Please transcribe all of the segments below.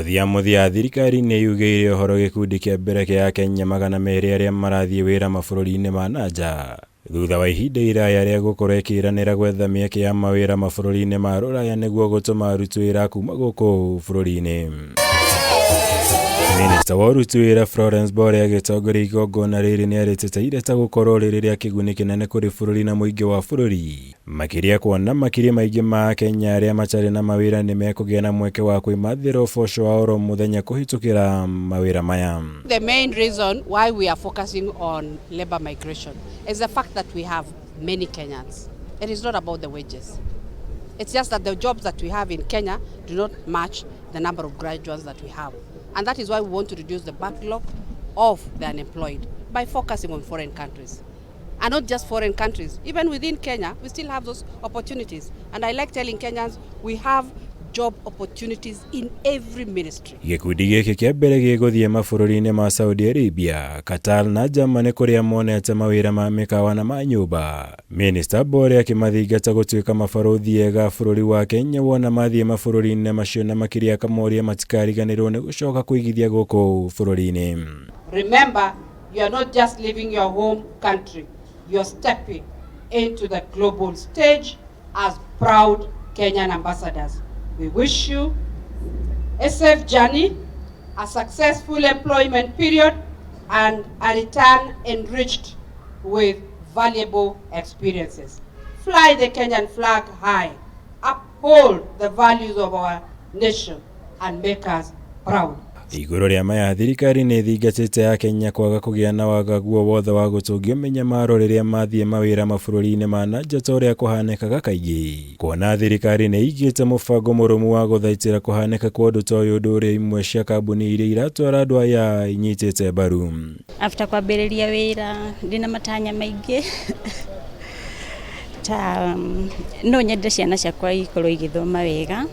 Muthia thirikari nĩ yugĩire ũhoro gĩkundi kĩa mbere kĩa Kenya 200 arĩa marathiĩ wĩra mabũrũri-inĩ ma nanja thutha wa ihinda iraya rĩa gũkorwo ĩkĩranĩra gwetha mĩeke ya mawĩra mabũrũri-inĩ ma rũraya nĩguo gũtũma aruti wĩra kuma gũkũ bũrũri-inĩ. Minista wa URUTI WIRA FLORENCE agĩtongoria igongona rĩrĩ nĩarĩteteire ta gũkorwo rĩrĩ rĩa kĩguni kĩnene kũrĩ bũrũri na mũingĩ wa bũrũri. Makiria kuona makiri maingĩ ma Kenya arĩa matarĩ na mawĩra nĩmekũgĩa na mweke wa kwĩmathĩra ũboco wa oro mũthenya kũhĩtũkĩra mawĩra maya. The main reason why we are focusing on labor migration is the fact that we have many Kenyans. It is not about the wages. It's just that the jobs that we have in Kenya do not match the number of graduates that we have. And that is why we want to reduce the backlog of the unemployed by focusing on foreign countries. And not just foreign countries, even within Kenya, we still have those opportunities. And I like telling Kenyans, we have job opportunities in every ministry. Gĩkundi gĩkĩ kĩa mbere gĩgũthiĩ mabũrũri-inĩ ma Saudi Arabia, Qatar na Germany kũrĩa monete mawĩra ma mĩkawa na ma nyũmba. Minista Bore akĩmathingata gũtuĩka mabarothi ega bũrũri wa Kenya wona mathiĩ mabũrũri-inĩ macio na Makiria akamoria matikariganĩrwo nĩ gũcoka kũigithia gũkũ bũrũri-inĩ. Remember, you are not just leaving your home country. You are stepping into the global stage as proud Kenyan ambassadors. We wish you a safe journey, a successful employment period, and a return enriched with valuable experiences. Fly the Kenyan flag high, uphold the values of our nation, and make us proud. Igũrũ rĩa maya thirikari nĩ thingatĩte ya Kenya kwaga kũgĩa na wagaguo wothe wa gũtũngio mĩnyamaro rĩrĩa mathiĩ mawĩra mabũrũri-inĩ ma nanja ta ũrĩa kũhanĩkaga kaingĩ. Kuona thirikari nĩ igĩte mũbango mũrũmu wa gũthaitĩra kũhanĩka kwa ũndũ ta ũyũ ũndũ ũrĩa imwe cia kambuni iria iratwara andũ aya inyitĩte mbaru. After kwambĩrĩria wĩra ndĩna matanya maingĩ ta no nyende ciana ciakwa ikorwo igĩthoma wega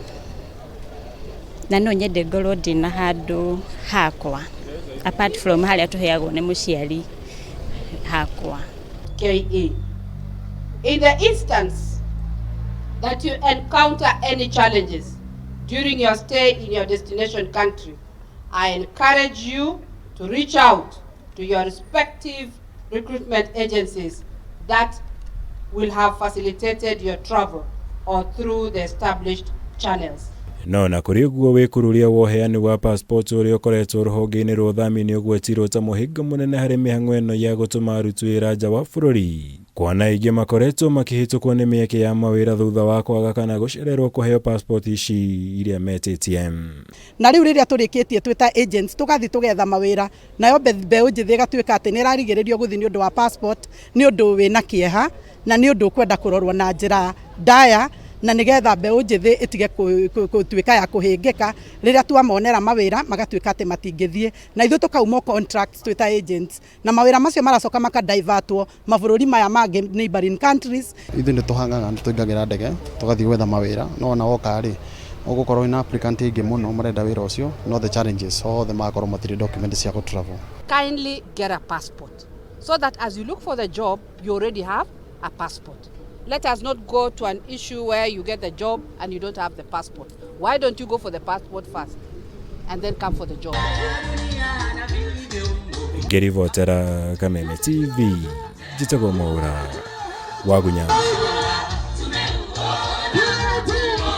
na no nyende ngorwo ndĩna handũ hakwa apart from harĩa tũheagwo nĩ mũciari hakwa. KE. In the instance that you encounter any challenges during your stay in your destination country, I encourage you to reach out to your respective recruitment agencies that will have facilitated your travel or through the established channels. No na kũrĩ ũguo wĩkururia wa ũheani wa passport ũrĩa ũkoretwo rũhonge-inĩ rwa ũthamini ũgwetirwo ta mũhĩnga mũnene harĩ mĩhang'o ĩno ya gũtũma aruti wĩra nja wa bũrũri. Kuona aingĩ makoretwo makĩhĩtũkwo nĩ mĩeke ya mawĩra thutha wa kwaga kana gũcererwo kũheo passport ici iria metĩtie. Na rĩu rĩrĩa tũrĩkĩtie twĩta agents tũgathiĩ tũgetha mawĩra nayo mbeũ njĩthĩ ĩgatuĩka atĩ nĩ ĩrarigĩrĩrio gũthiĩ nĩ ũndũ wa passport nĩ ũndũ wĩna kĩeha na nĩ ũndũ kwenda kũrorwo na njĩra ndaya na nĩgetha mbeũ njĩthĩ ĩtige gũtuĩka ya kũhĩngĩka rĩrĩa twamonera mawĩra magatuĩka atĩ matingĩthiĩ na ithuĩ tũkauma contracts twĩta agents na mawĩra macio maracoka makadivertwo mabũrũri maya mangĩ neighboring countries. Ithuĩ nĩ tũhangaga nĩ tũingagĩra ndege tũgathiĩ gwetha mawĩra no ona woka rĩ ũgũkorwo na applicant aingĩ mũno marenda wĩra ũcio no the challenges othe magakorwo matirĩ documents cia travel. Kindly get a passport so that as you look for the job you already have a passport. Let us not go to an issue where you get the job and you don't have the passport. Why don't you go for the passport first and then come for the job? GWETHERA Kameme TV, Jitagwo Mwaura, Wagunya.